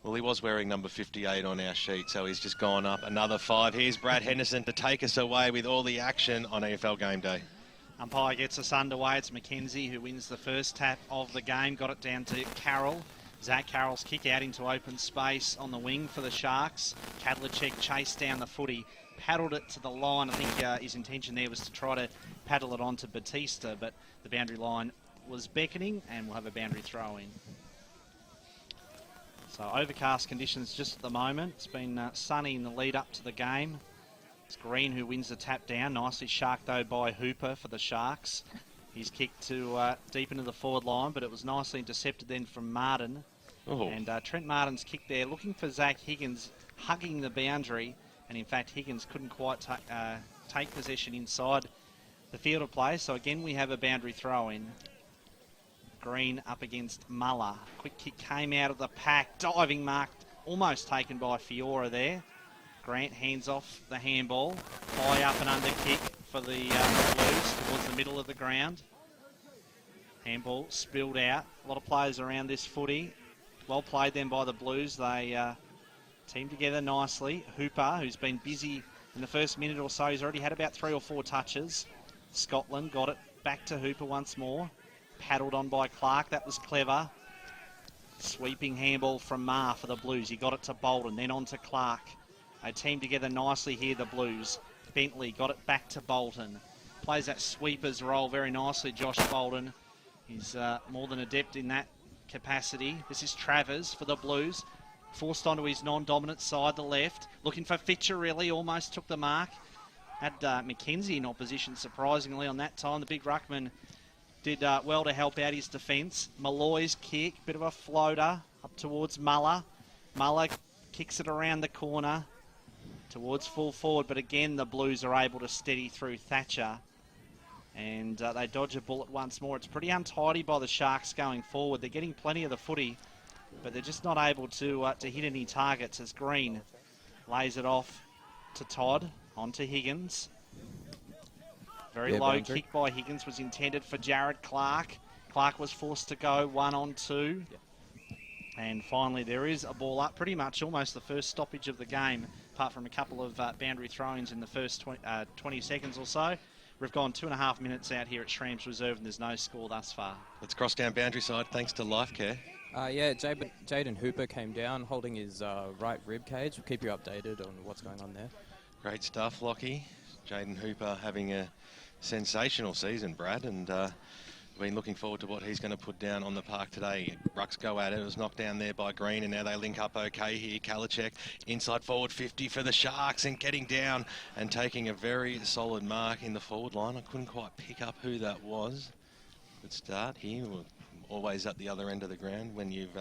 Well, he was wearing number 58 on our sheet, so he's just gone up another 5. Here's Brad Henderson to take us away with all the action on AFL Game Day. Umpire gets us underway. It's Mackenzie who wins the first tap of the game. Got it down to Carroll. Zach Carroll's kick out into open space on the wing for the Sharks. Kadlicek chased down the footy, paddled it to the line. I think his intention there was to try to paddle it on to Batista, but the boundary line was beckoning, and we'll have a boundary throw in. So overcast conditions just at the moment. It's been sunny in the lead up to the game. It's Green who wins the tap down. Nicely sharked though by Hooper for the Sharks. He's kicked to deep into the forward line, but it was nicely intercepted then from Martin. Oh. And Trent Martin's kick there, looking for Zach Higgins, hugging the boundary. And in fact, Higgins couldn't quite take possession inside the field of play. So again, we have a boundary throw in. Green up against Muller. Quick kick came out of the pack. Diving mark, almost taken by Fiora there. Grant hands off the handball. High up and under kick for the Blues towards the middle of the ground. Handball spilled out. A lot of players around this footy. Well played then by the Blues. They teamed together nicely. Hooper, who's been busy in the first minute or so, he's already had about 3 or 4 touches. Scotland got it back to Hooper once more. Paddled on by Clark. That was clever. Sweeping handball from Marr for the Blues. He got it to Bolton, then on to Clark. They teamed together nicely here, the Blues. Bentley got it back to Bolton. Plays that sweeper's role very nicely, Josh Bolton. He's more than adept in that capacity. This is Travers for the Blues. Forced onto his non-dominant side, the left. Looking for Fitcher, really. Almost took the mark. Had Mackenzie in opposition, surprisingly, on that time. The big ruckman did well to help out his defence. Malloy's kick, bit of a floater up towards Muller. Muller kicks it around the corner towards full forward, but again the Blues are able to steady through Thatcher, and they dodge a bullet once more. It's pretty untidy by the Sharks going forward. They're getting plenty of the footy, but they're just not able to hit any targets as Green lays it off to Todd, onto Higgins. Very low boundary kick by Higgins was intended for Jared Clark. Clark was forced to go 1-on-2. Yep. And finally there is a ball up, pretty much almost the first stoppage of the game, apart from a couple of boundary throw-ins in the first 20 seconds or so. We've gone 2.5 minutes out here at Shramps Reserve, and there's no score thus far. Let's cross down boundary side thanks to Life Care. Jaden Hooper came down holding his right rib cage. We'll keep you updated on what's going on there. Great stuff, Lockie. Jaden Hooper having a sensational season, Brad, and been looking forward to what he's going to put down on the park today. Rucks go at it. It was knocked down there by Green, and now they link up okay here. Kadlicek inside forward 50 for the Sharks, and getting down and taking a very solid mark in the forward line. I couldn't quite pick up who that was. Good start here. We're always at the other end of the ground when you've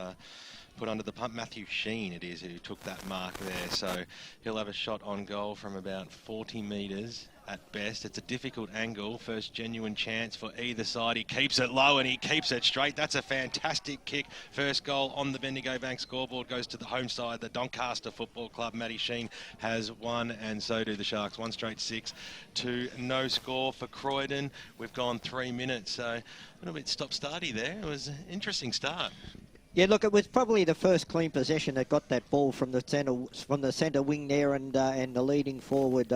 put under the pump. Matthew Sheen it is who took that mark there, so he'll have a shot on goal from about 40 metres at best. It's a difficult angle. First genuine chance for either side. He keeps it low and he keeps it straight. That's a fantastic kick. First goal on the Bendigo Bank scoreboard goes to the home side, the Doncaster Football Club. Matty Sheen has won, and so do the Sharks. 1 straight 6 to no score for Croydon. We've gone 3 minutes, so a little bit stop-starty there. It was an interesting start. Yeah, look, it was probably the first clean possession that got that ball from the centre wing there, and the leading forward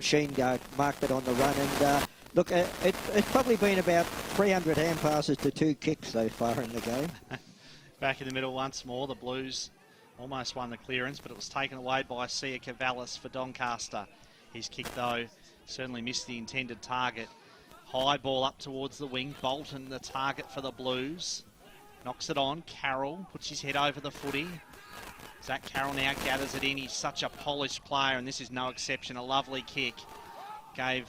Sheen marked it on the run. And look, it's probably been about 300 hand passes to 2 kicks so far in the game. Back in the middle once more, the Blues almost won the clearance, but it was taken away by Sia Cavallis for Doncaster. His kick, though, certainly missed the intended target. High ball up towards the wing. Bolton, the target for the Blues. Knocks it on. Carroll puts his head over the footy. Zach Carroll now gathers it in. He's such a polished player, and this is no exception. A lovely kick. Gave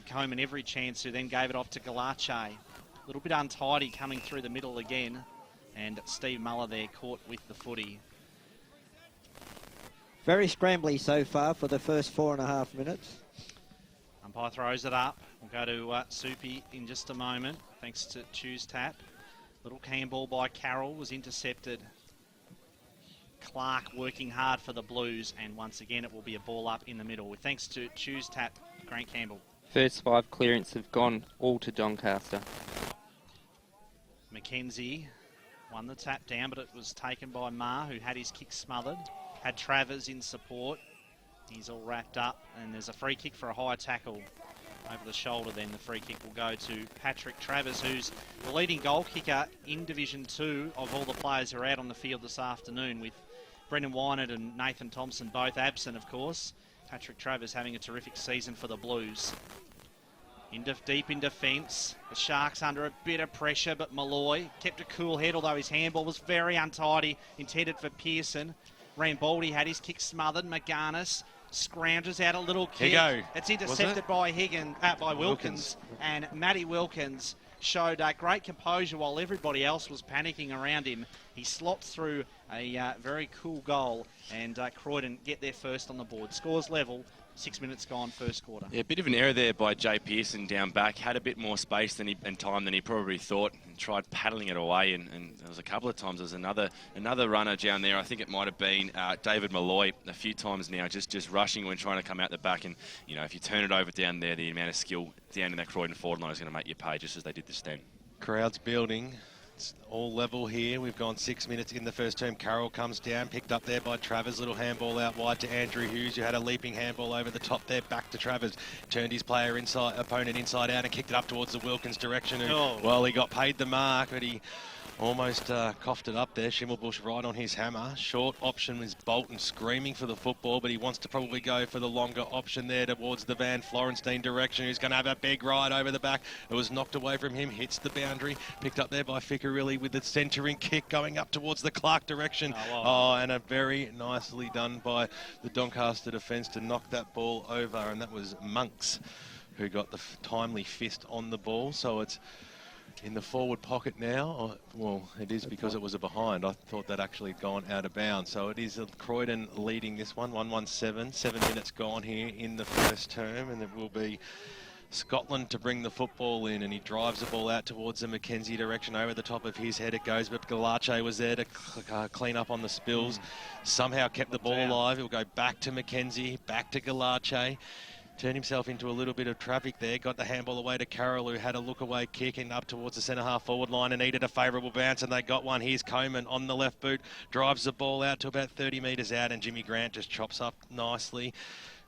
Coleman every chance to, then gave it off to Galache. A little bit untidy coming through the middle again, and Steve Muller there caught with the footy. Very scrambly so far for the first 4.5 minutes. Umpire throws it up. We'll go to Soupy in just a moment, thanks to Choose Tap. Little handball by Carroll was intercepted. Clark working hard for the Blues, and once again it will be a ball up in the middle. With thanks to Choose Tap, Grant Campbell. First 5 clearance have gone all to Doncaster. Mackenzie Won the tap down, but it was taken by Ma, who had his kick smothered. Had Travers in support. He's all wrapped up, and there's a free kick for a high tackle over the shoulder. Then the free kick will go to Patrick Travers, who's the leading goal kicker in Division 2 of all the players who are out on the field this afternoon, with Brendan Wynett and Nathan Thompson both absent, of course. Patrick Travers having a terrific season for the Blues. Deep in defence. The Sharks under a bit of pressure, but Malloy kept a cool head, although his handball was very untidy, intended for Pearson. Rambaldi had his kick smothered. McGarnis scrounges out a little kick. It's intercepted by Wilkins. And Matty Wilkins showed great composure while everybody else was panicking around him. He slots through a very cool goal, and Croydon get their first on the board. Scores level. 6 minutes gone, first quarter. Yeah, a bit of an error there by Jay Pearson down back. Had a bit more space and time than he probably thought, and tried paddling it away. And there was a couple of times. There was another runner down there. I think it might have been David Malloy a few times now, just rushing when trying to come out the back. And you know, if you turn it over down there, the amount of skill down in that Croydon forward line is going to make you pay, just as they did this then. Crowd's building. It's all level here. We've gone 6 minutes in the first term. Carroll comes down, picked up there by Travers. Little handball out wide to Andrew Hughes, who had a leaping handball over the top there. Back to Travers. Turned his opponent inside out and kicked it up towards the Wilkins direction. And, well, he got paid the mark, but he almost coughed it up there. Schimmelbusch right on his hammer. Short option was Bolton screaming for the football, but he wants to probably go for the longer option there towards the Van Florenstein direction, who's going to have a big ride over the back. It was knocked away from him, hits the boundary, picked up there by Ficcarelli with the centering kick going up towards the Clark direction. And a very nicely done by the Doncaster defence to knock that ball over, and that was Monks who got the timely fist on the ball. So it's in the forward pocket now. Well, it is because it was a behind. I thought that actually had gone out of bounds. So it is Croydon leading this one, 1-1-7. 7 minutes gone here in the first term, and it will be Scotland to bring the football in, and he drives the ball out towards the Mackenzie direction. Over the top of his head it goes, but Galache was there to clean up on the spills. Somehow kept the ball alive. He'll go back to Mackenzie, back to Galache. Turned himself into a little bit of traffic there. Got the handball away to Carroll, who had a look-away kick and up towards the centre-half forward line and needed a favourable bounce, and they got one. Here's Coleman on the left boot. Drives the ball out to about 30 metres out, and Jimmy Grant just chops up nicely.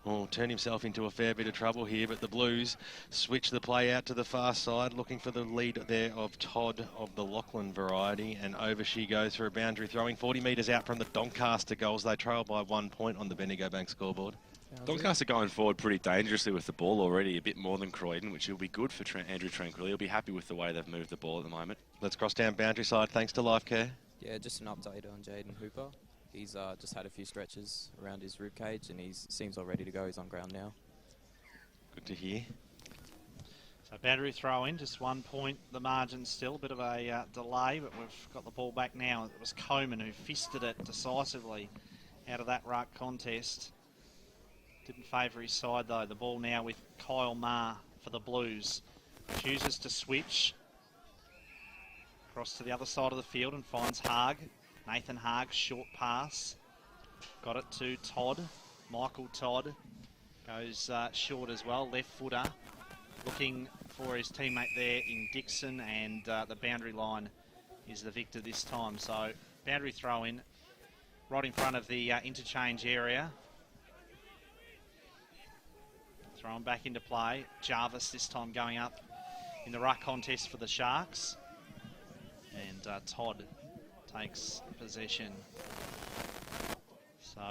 Well, turned himself into a fair bit of trouble here, but the Blues switch the play out to the far side, looking for the lead there of Todd of the Lachlan variety, and over she goes for a boundary throwing 40 metres out from the Doncaster goals. They trail by 1 point on the Bendigo Bank scoreboard. Doncaster going forward pretty dangerously with the ball already, a bit more than Croydon, which will be good for Andrew Tranquilli. He'll be happy with the way they've moved the ball at the moment. Let's cross down boundary side, thanks to Life Care. Yeah, just an update on Jaden Hooper. He's just had a few stretches around his rib cage, and he seems all ready to go. He's on ground now. Good to hear. So boundary throw in, just 1 point the margin still. A bit of a delay, but we've got the ball back now. It was Coleman who fisted it decisively out of that ruck contest. Didn't favour his side though. The ball now with Kyle Maher for the Blues. Chooses to switch. Across to the other side of the field and finds Haag. Nathan Haag, short pass. Got it to Todd. Michael Todd goes short as well. Left footer. Looking for his teammate there in Dixon, and the boundary line is the victor this time. So boundary throw in right in front of the interchange area. Thrown back into play. Jarvis this time going up in the ruck contest for the Sharks. And Todd takes possession. So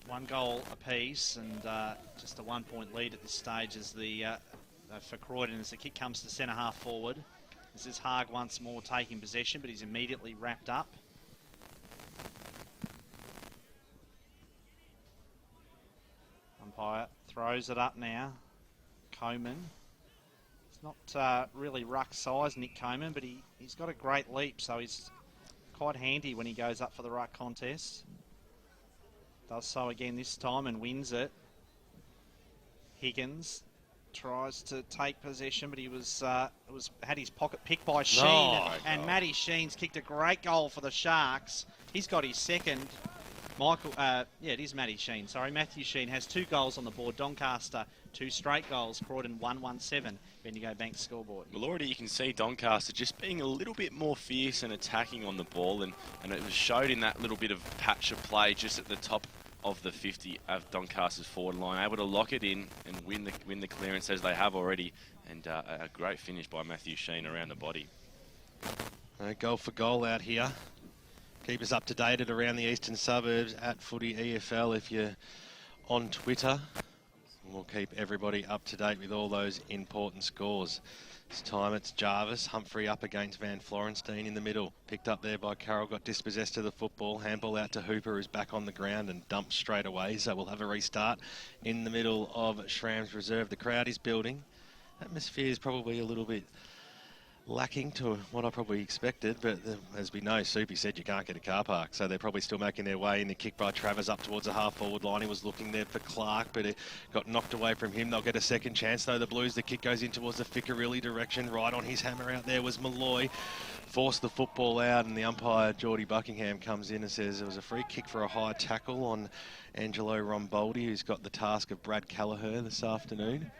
1 goal apiece, and just a 1 point lead at this stage as for Croydon as the kick comes to centre half forward. This is Haag once more taking possession, but he's immediately wrapped up. Umpire throws it up now. Coleman. It's not really ruck size, Nick Coleman, but he's got a great leap, so he's quite handy when he goes up for the ruck contest. Does so again this time and wins it. Higgins tries to take possession, but he had his pocket picked by Sheen, and Matty Sheen's kicked a great goal for the Sharks. He's got his second. It is Matty Sheen. Sorry, Matthew Sheen has 2 goals on the board. Doncaster 2 straight goals. Croydon 117. Bendigo Bank scoreboard. Well, already you can see Doncaster just being a little bit more fierce and attacking on the ball, and it was showed in that little bit of patch of play just at the top of the 50 of Doncaster's forward line, able to lock it in and win the clearance as they have already, and a great finish by Matthew Sheen around the body. Goal for goal out here. Keep us up to date at around the eastern suburbs at Footy EFL if you're on Twitter. We'll keep everybody up to date with all those important scores. This time it's Jarvis. Humphrey up against Van Florenstein in the middle. Picked up there by Carroll, got dispossessed of the football. Handball out to Hooper, who's back on the ground and dumped straight away. So we'll have a restart in the middle of Shram's Reserve. The crowd is building. Atmosphere is probably a little bit lacking to what I probably expected, but as we know, Soupy said you can't get a car park, so they're probably still making their way in. The kick by Travers up towards the half-forward line. He was looking there for Clark, but it got knocked away from him. They'll get a second chance, though, the Blues. The kick goes in towards the Ficcarelli direction. Right on his hammer out there was Malloy. Forced the football out, and the umpire, Geordie Buckingham, comes in and says it was a free kick for a high tackle on Angelo Romboldi, who's got the task of Brad Callagher this afternoon.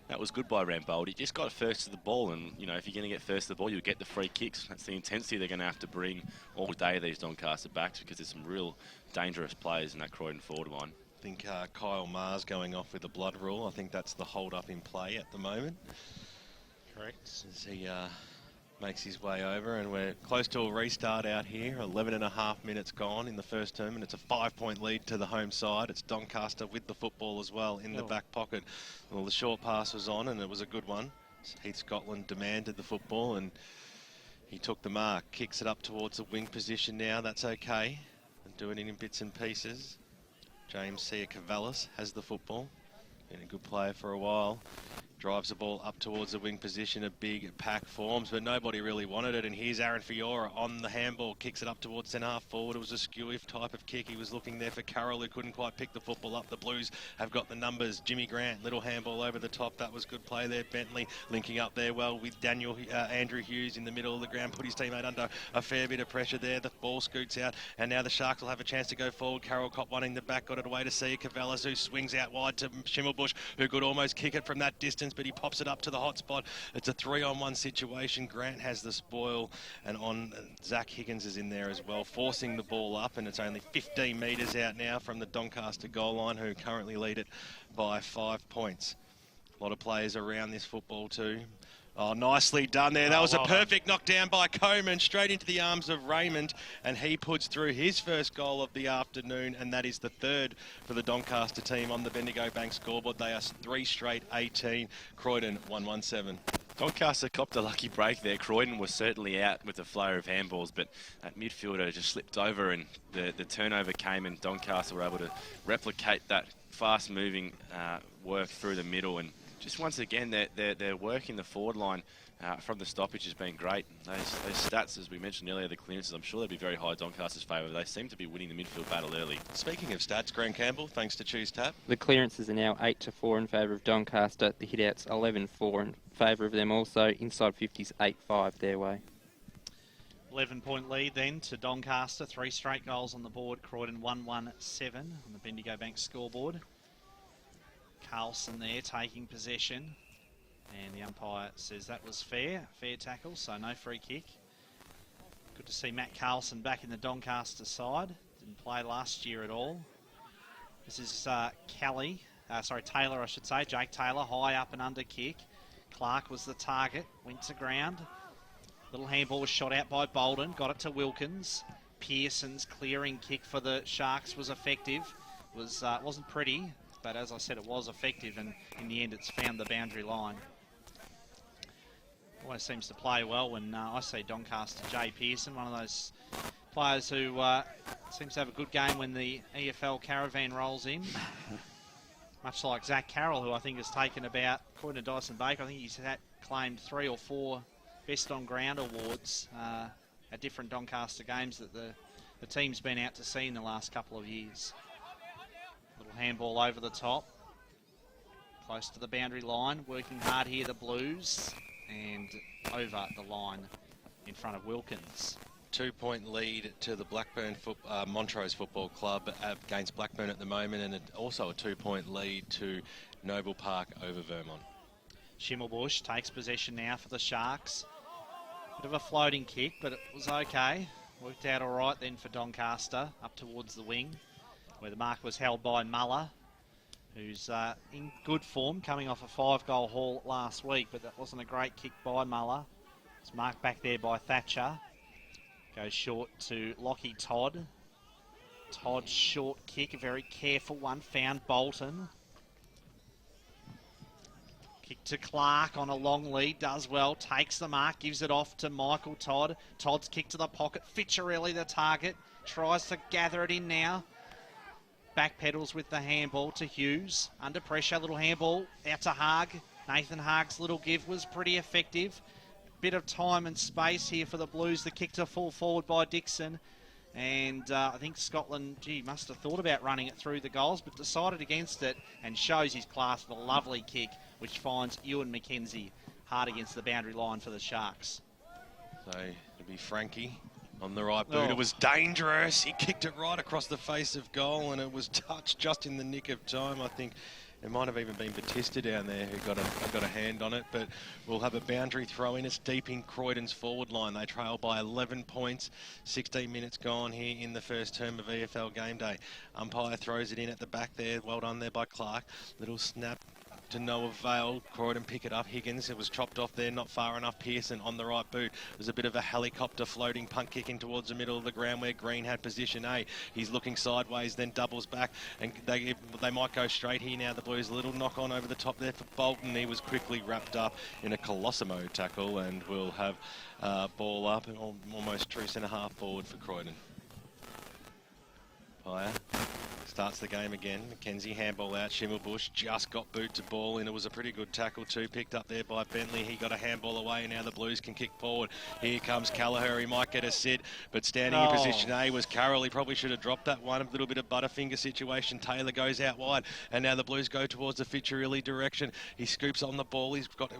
That was good by Ramboldi. Just got first to the ball, and you know, if you're going to get first to the ball, you'll get the free kicks. That's the intensity they're going to have to bring all day, these Doncaster backs, because there's some real dangerous players in that Croydon forward line. I think Kyle Maher's going off with a blood rule. I think that's the hold-up in play at the moment. Correct. As he makes his way over, and we're close to a restart out here. 11 and a half minutes gone in the first term, and it's a 5-point lead to the home side. It's Doncaster with the football as well in the back pocket. Well, the short pass was on, and it was a good one. Heath Scotland demanded the football, and he took the mark. Kicks it up towards the wing position now. That's okay. And doing it in bits and pieces. James Sia-Cavallis has the football. Been a good player for a while. Drives the ball up towards the wing position. A big pack forms, but nobody really wanted it. And here's Aaron Fiora on the handball. Kicks it up towards centre half forward. It was a skew-if type of kick. He was looking there for Carroll, who couldn't quite pick the football up. The Blues have got the numbers. Jimmy Grant, little handball over the top. That was good play there. Bentley linking up there well with Andrew Hughes in the middle of the ground. Put his teammate under a fair bit of pressure there. The ball scoots out, and now the Sharks will have a chance to go forward. Carroll caught one in the back, got it away to Sia-Cavallis, who swings out wide to Schimmelbusch, who could almost kick it from that distance, but he pops it up to the hot spot. It's a 3-on-1 situation. Grant has the spoil, and Zach Higgins is in there as well, forcing the ball up, and it's only 15 metres out now from the Doncaster goal line, who currently lead it by 5 points. A lot of players around this football too. Oh, nicely done there. That was a perfect knockdown by Coleman, straight into the arms of Raymond, and he puts through his first goal of the afternoon, and that is the third for the Doncaster team on the Bendigo Bank scoreboard. They are 3 straight 18. Croydon 117. Doncaster copped a lucky break there. Croydon was certainly out with a flow of handballs, but that midfielder just slipped over, and the turnover came, and Doncaster were able to replicate that fast-moving work through the middle. And just once again, their work in the forward line from the stoppage has been great. Those stats, as we mentioned earlier, the clearances, I'm sure they'll be very high Doncaster's favour. They seem to be winning the midfield battle early. Speaking of stats, Grant Campbell, thanks to Choose Tap. The clearances are now 8-4 in favour of Doncaster. The hitouts 11-4 in favour of them also. Inside 50s 8-5 their way. 11-point lead then to Doncaster. 3 straight goals on the board. Croydon 117 on the Bendigo Bank scoreboard. Carlson there taking possession, and the umpire says that was fair tackle, so no free kick. Good to see Matt Carlson back in the Doncaster side. Didn't play last year at all. This is Taylor, I should say. Jake Taylor, high up and under kick. Clark was the target, went to ground. Little handball was shot out by Bolden, got it to Wilkins. Pearson's clearing kick for the Sharks was effective. Wasn't pretty, but as I said, it was effective, and in the end it's found the boundary line. Always seems to play well when I see Doncaster. Jay Pearson, one of those players who seems to have a good game when the EFL caravan rolls in. Much like Zach Carroll, who I think has taken about, according to Dyson Baker, I think he's claimed 3 or 4 Best on Ground awards at different Doncaster games that the team's been out to see in the last couple of years. Little handball over the top, close to the boundary line, working hard here, the Blues, and over the line in front of Wilkins. 2-point lead to the Montrose Football Club against Blackburn at the moment, and also a 2-point lead to Noble Park over Vermont. Schimmelbusch takes possession now for the Sharks. Bit of a floating kick, but it was okay. Worked out all right then for Doncaster, up towards the wing, where the mark was held by Muller, who's in good form, coming off a 5-goal haul last week, but that wasn't a great kick by Muller. It's marked back there by Thatcher. Goes short to Lockie Todd. Todd's short kick, a very careful one, found Bolton. Kick to Clark on a long lead, does well, takes the mark, gives it off to Michael Todd. Todd's kick to the pocket, Ficciarelli the target, tries to gather it in now. Back pedals with the handball to Hughes. Under pressure, little handball out to Haag. Nathan Haag's little give was pretty effective. Bit of time and space here for the Blues. The kick to full forward by Dixon. And I think Scotland, must have thought about running it through the goals, but decided against it and shows his class with a lovely kick, which finds Ewan McKenzie hard against the boundary line for the Sharks. So it'll be Frankie on the right boot. It was dangerous. He kicked it right across the face of goal, and it was touched just in the nick of time. I think it might have even been Batista down there who got a hand on it, but we'll have a boundary throw in. It's deep in Croydon's forward line. They trail by 11 points. 16 minutes gone here in the first term of EFL game day. Umpire throws it in at the back there. Well done there by Clark. Little snap to no avail. Croydon pick it up. Higgins, it was chopped off there, not far enough. Pearson on the right boot. It was a bit of a helicopter floating punt kicking towards the middle of the ground where Green had position A. He's looking sideways, then doubles back, and they might go straight here now. The Blues, a little knock on over the top there for Bolton. He was quickly wrapped up in a Colossimo tackle, and we'll have ball up and almost true centre half forward for Croydon. Pyer starts the game again. McKenzie handball out. Schimmelbusch just got boot to ball in. It was a pretty good tackle too. Picked up there by Bentley. He got a handball away, and now the Blues can kick forward. Here comes Callagher. He might get a sit, but standing in position A was Carroll. He probably should have dropped that one. A little bit of Butterfinger situation. Taylor goes out wide, and now the Blues go towards the Ficciarelli direction. He scoops on the ball. He's got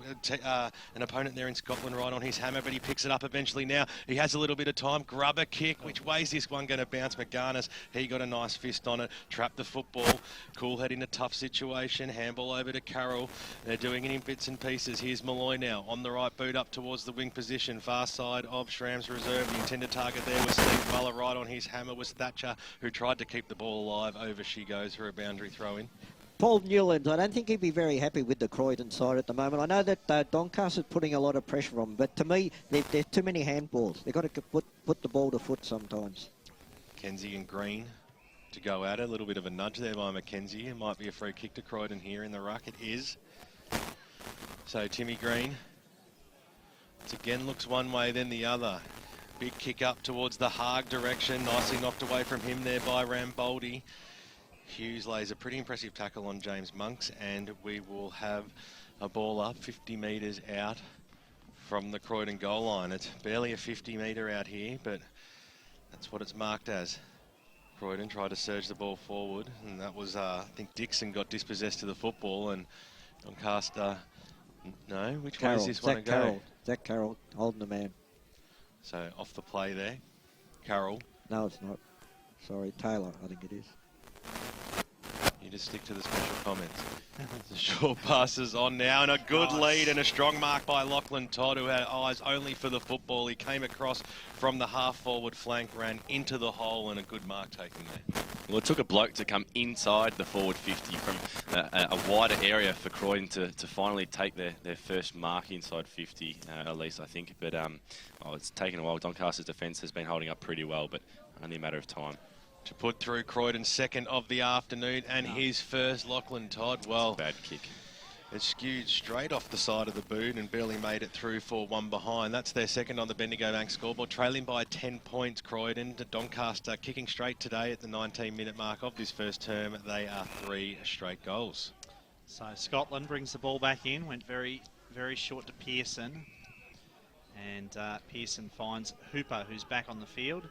an opponent there in Scotland right on his hammer, but he picks it up eventually now. He has a little bit of time. Grubber kick. Which way's this one going to bounce? McGarnis. He got a nice fist on it. Trapped the football. Coolhead in a tough situation. Handball over to Carroll. They're doing it in bits and pieces. Here's Malloy now on the right boot up towards the wing position. Far side of Schramm's reserve. The intended target there was Steve Muller. Right on his hammer was Thatcher, who tried to keep the ball alive. Over she goes for a boundary throw in. Paul Newlands, I don't think he'd be very happy with the Croydon side at the moment. I know that Doncaster's putting a lot of pressure on, but to me, there's too many handballs. They've got to put the ball to foot sometimes. Kenzie and Green to go at it. A little bit of a nudge there by McKenzie. It might be a free kick to Croydon here in the ruck. It is. So Timmy Green. It again looks one way, then the other. Big kick up towards the Haag direction. Nicely knocked away from him there by Ramboldi. Hughes lays a pretty impressive tackle on James Monks, and we will have a ball up 50 metres out from the Croydon goal line. It's barely a 50 metre out here, but that's what it's marked as. Croydon tried to surge the ball forward, and that was, I think Dixon got dispossessed of the football, and Doncaster, no, which way is this one to go? Zach Carroll holding the man. So off the play there. Carroll. No, it's not. Sorry, Taylor, I think it is. You just stick to the special comments. The short passes on now, and a good lead and a strong mark by Lachlan Todd, who had eyes only for the football. He came across from the half-forward flank, ran into the hole, and a good mark taken there. Well, it took a bloke to come inside the forward 50 from a wider area for Croydon to finally take their first mark inside 50, at least I think. But it's taken a while. Doncaster's defence has been holding up pretty well, but only a matter of time. To put through Croydon's second of the afternoon, and his first, Lachlan Todd. Well, bad kick. It skewed straight off the side of the boot and barely made it through for one behind. That's their second on the Bendigo Bank scoreboard, trailing by 10 points. Croydon to Doncaster kicking straight today at the 19-minute mark of this first term. They are 3 straight goals. So Scotland brings the ball back in, went very, very short to Pearson. And Pearson finds Hooper, who's back on the field.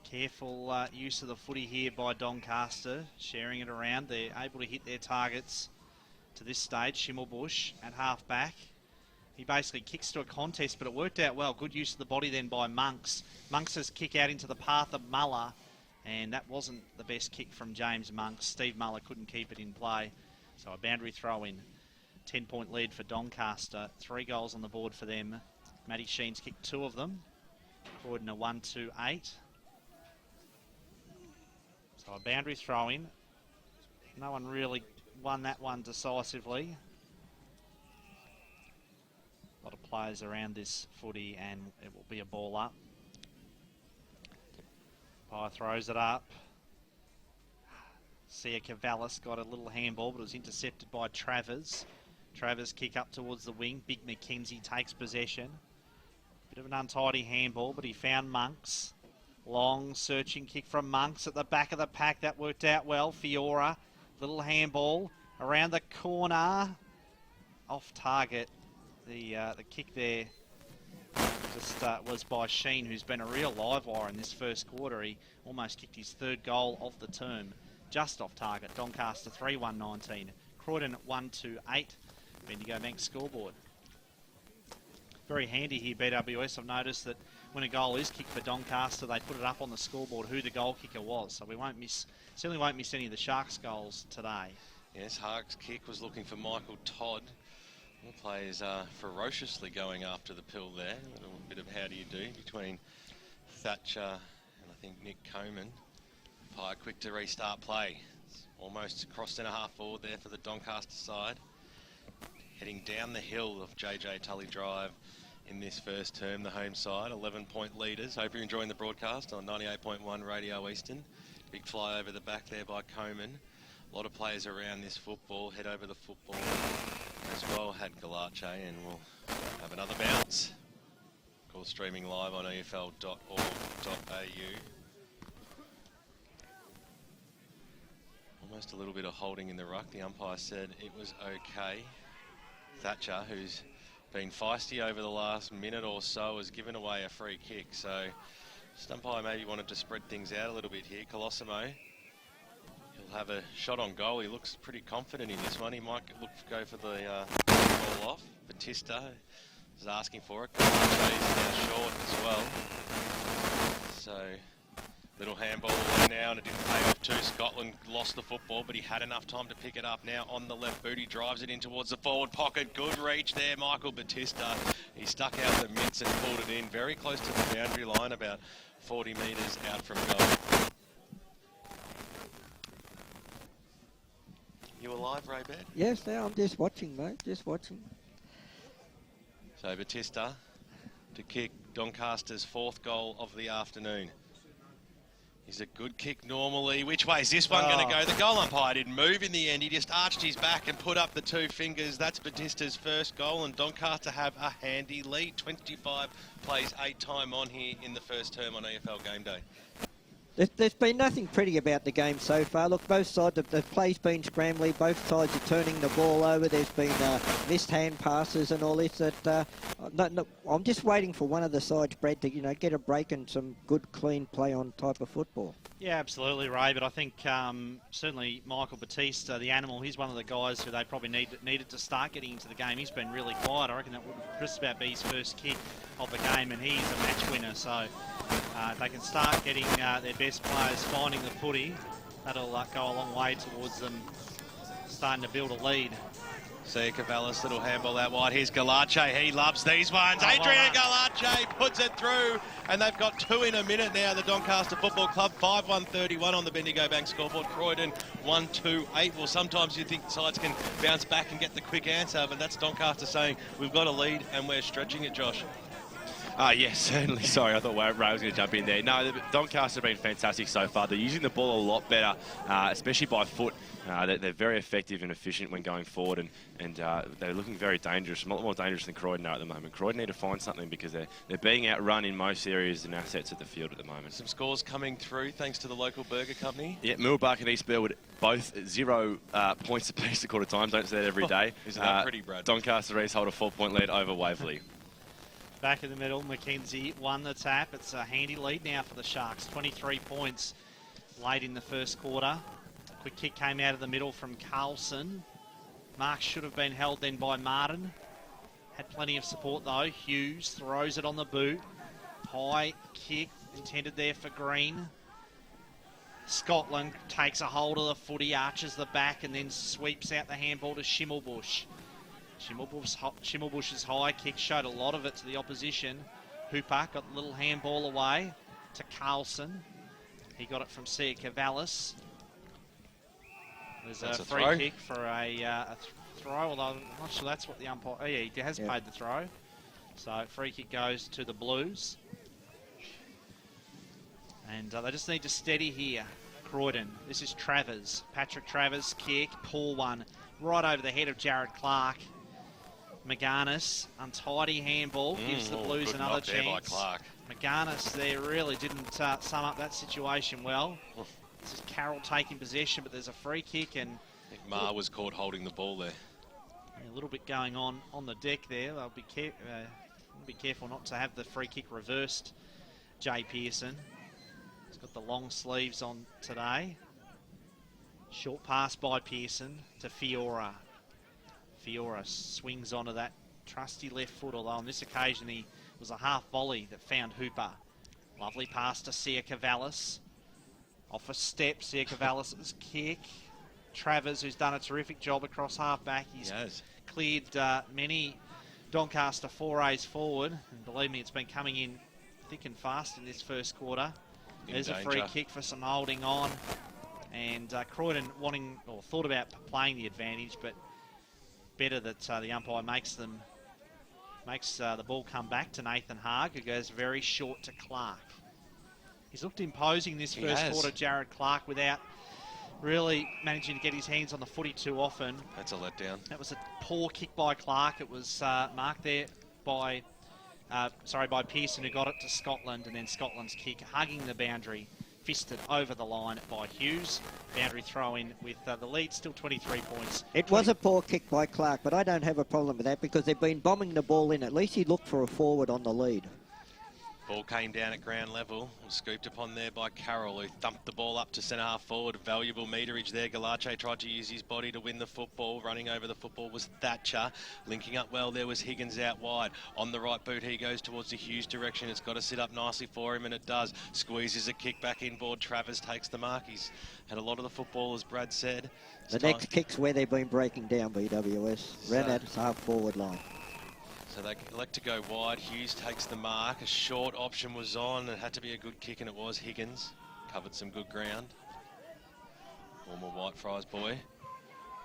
Careful use of the footy here by Doncaster, sharing it around. They're able to hit their targets to this stage. Schimmelbusch at half back. He basically kicks to a contest, but it worked out well. Good use of the body then by Monks. Monks' kick out into the path of Muller, and that wasn't the best kick from James Monks. Steve Muller couldn't keep it in play. So a boundary throw in. 10-point lead for Doncaster. 3 goals on the board for them. Matty Sheen's kicked 2 of them. Croydon a 1-2-8. So a boundary throw in. No one really won that one decisively. A lot of players around this footy, and it will be a ball up. Pye throws it up. Sia Cavallis got a little handball, but it was intercepted by Travers. Travers kick up towards the wing. Big McKenzie takes possession. Bit of an untidy handball, but he found Monks. Long searching kick from Monks at the back of the pack. That worked out well. Fiora, little handball around the corner. Off target. The kick there just was by Sheen, who's been a real live wire in this first quarter. He almost kicked his 3rd goal of the term. Just off target. Doncaster 3-1-19. Croydon 1-2-8. Bendigo Bank scoreboard. Very handy here, BWS. I've noticed that when a goal is kicked for Doncaster, they put it up on the scoreboard who the goal kicker was. So we certainly won't miss any of the Sharks goals today. Yes, Hark's kick was looking for Michael Todd. The players are ferociously going after the pill there. A little bit of how do you do between Thatcher and I think Nick Coman. Pye quick to restart play. It's almost crossed in a half forward there for the Doncaster side. Heading down the hill of JJ Tully Drive in this first term, the home side, 11-point leaders. Hope you're enjoying the broadcast on 98.1 Radio Eastern. Big fly over the back there by Coman. A lot of players around this football. Head over the football as well. Had Galache, and we'll have another bounce. Of course, streaming live on efl.org.au. Almost a little bit of holding in the ruck. The umpire said it was okay. Thatcher, who's been feisty over the last minute or so, has given away a free kick. So umpire maybe wanted to spread things out a little bit here. Colosimo, he'll have a shot on goal. He looks pretty confident in this one. He might go for the ball off. Batista is asking for it. Galache's now short as well. So little handball away now, and it didn't pay off too. Scotland lost the football, but he had enough time to pick it up. Now on the left boot, he drives it in towards the forward pocket. Good reach there, Michael Batista. He stuck out the mitts and pulled it in very close to the boundary line, about 40 metres out from goal. You alive, Ray Baird? Yes, now I'm just watching, mate. Just watching. So Batista to kick Doncaster's 4th goal of the afternoon. He's a good kick normally. Which way is this one going to go? The goal umpire didn't move in the end. He just arched his back and put up the 2 fingers. That's Batista's first goal, and Doncaster have a handy lead. 25 plays 8 time on here in the first term on EFL Game Day. There's been nothing pretty about the game so far. Look, both sides, the play's been scrambly. Both sides are turning the ball over. There's been missed hand passes and all this. No, I'm just waiting for one of the sides, Brad, to get a break and some good, clean play on type of football. Yeah, absolutely, Ray. But I think certainly Michael Batista, the animal, he's one of the guys who they probably needed to start getting into the game. He's been really quiet. I reckon that would just about be his first kick of the game, and he's a match winner. So if they can start getting their best players finding the footy, that'll go a long way towards them starting to build a lead. See Cavallis, little handball out wide. Here's Galache. He loves these ones. Adrian Galache puts it through, and they've got 2 in a minute now. The Doncaster Football Club 5-1-31 on the Bendigo Bank scoreboard. Croydon 1-2-8. Well, sometimes you think sides can bounce back and get the quick answer, but that's Doncaster saying we've got a lead and we're stretching it, Josh. Yes, certainly. Sorry, I thought Ray was going to jump in there. No, Doncaster have been fantastic so far. They're using the ball a lot better, especially by foot. They're very effective and efficient when going forward, and they're looking very dangerous, a lot more dangerous than Croydon are at the moment. Croydon need to find something because they're being outrun in most areas and assets at the field at the moment. Some scores coming through thanks to the local burger company. Yeah, Millbuck and East Burwood both 0 points apiece a quarter time. Don't say that every day. Isn't that pretty, Brad? Doncaster East hold a 4-point lead over Waverley. Back in the middle, McKenzie won the tap. It's a handy lead now for the Sharks. 23 points late in the first quarter. Quick kick came out of the middle from Carlson. Mark should have been held then by Martin. Had plenty of support though. Hughes throws it on the boot. High kick intended there for Green. Scotland takes a hold of the footy, arches the back, and then sweeps out the handball to Schimmelbusch. Schimmelbusch's high kick showed a lot of it to the opposition. Hooper got the little handball away to Carlson. He got it from Sia Cavallis. There's a free throw. kick for a throw, although I'm not sure that's what the umpire... Oh, yeah, he has paid the throw. So free kick goes to the Blues. And they just need to steady here. Croydon. This is Travers. Patrick Travers, kick, poor one. Right over the head of Jared Clark. McGarnis, untidy handball, gives the Blues good another knock there by chance. Clark. McGarnis there really didn't sum up that situation well. This is Carroll taking possession, but there's a free kick, and I think Ma was caught holding the ball there. a little bit going on the deck there. They'll be careful not to have the free kick reversed. Jay Pearson. He's got the long sleeves on today. Short pass by Pearson to Fiora. Fiora swings onto that trusty left foot, although on this occasion he was a half volley that found Hooper. Lovely pass to Sia Cavallis. Off a step, Sia Cavallis' kick. Travers, who's done a terrific job across half-back. He's cleared many Doncaster forays forward. And believe me, it's been coming in thick and fast in this first quarter. There's a free kick for some holding on. And Croydon thought about playing the advantage, but better that the umpire makes the ball come back to Nathan Haag, who goes very short to Clark. He's looked imposing this first quarter, Jared Clark, without really managing to get his hands on the footy too often. That's a letdown. That was a poor kick by Clark. It was marked there by Pearson, who got it to Scotland, and then Scotland's kick hugging the boundary, fisted over the line by Hughes. Boundary throw in with the lead still 23 points. It was a poor kick by Clark, but I don't have a problem with that because they've been bombing the ball in. At least he looked for a forward on the lead. Ball came down at ground level, was scooped upon there by Carroll, who thumped the ball up to centre half forward. Valuable meterage there. Galache tried to use his body to win the football. Running over the football was Thatcher. Linking up well there was Higgins out wide. On the right boot he goes towards the Hughes direction. It's got to sit up nicely for him, and it does. Squeezes a kick back inboard. Travers takes the mark. He's had a lot of the football, as Brad said. The next kick's where they've been breaking down, BWS. Ran at half forward line. So they elect to go wide. Hughes takes the mark. A short option was on. It had to be a good kick, and it was. Higgins covered some good ground. Former Whitefriars boy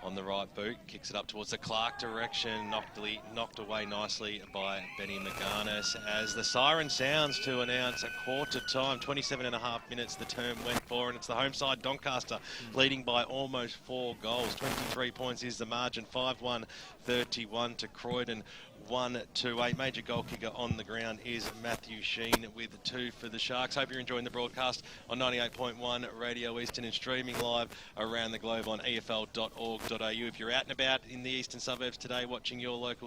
on the right boot. Kicks it up towards the Clark direction. Knocked away nicely by Benny McGarnis as the siren sounds to announce a quarter time. 27.5 minutes the term went for, and it's the home side Doncaster leading by almost 4 goals. 23 points is the margin. 5-1-31 to Croydon. 1-2-8. Major goal kicker on the ground is Matthew Sheen with 2 for the Sharks. Hope you're enjoying the broadcast on 98.1 Radio Eastern and streaming live around the globe on efl.org.au. If you're out and about in the eastern suburbs today watching your local